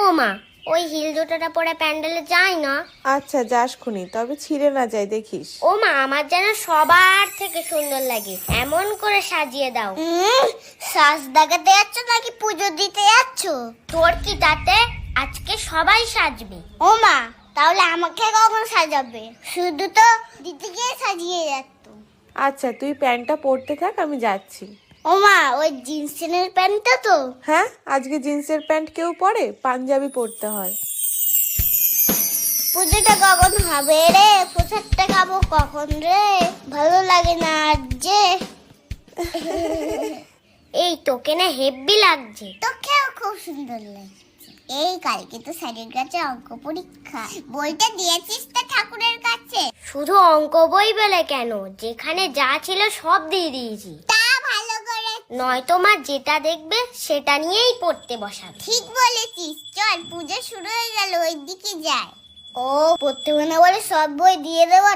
ও মা, ওই হিল জুতোটা পরে প্যান্ডেলে যায় না? আচ্ছা যাস খুনি, তবে ছিঁড়ে না যায় দেখিস। ও মা, আমার যেন সবার থেকে সুন্দর লাগে, এমন করে সাজিয়ে দাও। সাজ দেখাতে যাচ্ছ নাকি পুজো দিতে যাচ্ছ? তোর কি তাতে? আজকে সবাই সাজবে। ও মা, তাহলে আমাকে কখন সাজাবে? শুধু তো দিতে গিয়ে সাজিয়ে যাচ্ছ। আচ্ছা তুই প্যান্টটা পরতে থাক, আমি যাচ্ছি। ও মা, ওই জিন্সের প্যান্টটা তো? হ্যাঁ, আজকে জিন্সের প্যান্ট কেউ পরে? পাঞ্জাবি পরতে হয়। পুজোটা কখন হবে রে? প্রসাদটা খাবো কখন রে? ভালো লাগে না আর যে। এই তোকে না হেব্বি লাগছে। তোকেও খুব সুন্দর লাগছে। এই কালকে তো স্যারের কাছে অঙ্ক পরীক্ষা, বইটা দিয়েছিস তো ঠাকুরের কাছে? শুধু অঙ্ক বই বলে কেন, যেখানে যা ছিল সব দিয়ে দিয়েছি। তা ভালো করে, নয়তো মা যেটা দেখবে সেটা নিয়েই পড়তে বসাবে। ঠিক বলেছিস, চল পুজো শুরু হয়ে গেল, ওই দিকে যাই। ও পড়তে হবে না বলে সব বই দিয়ে দেওয়া?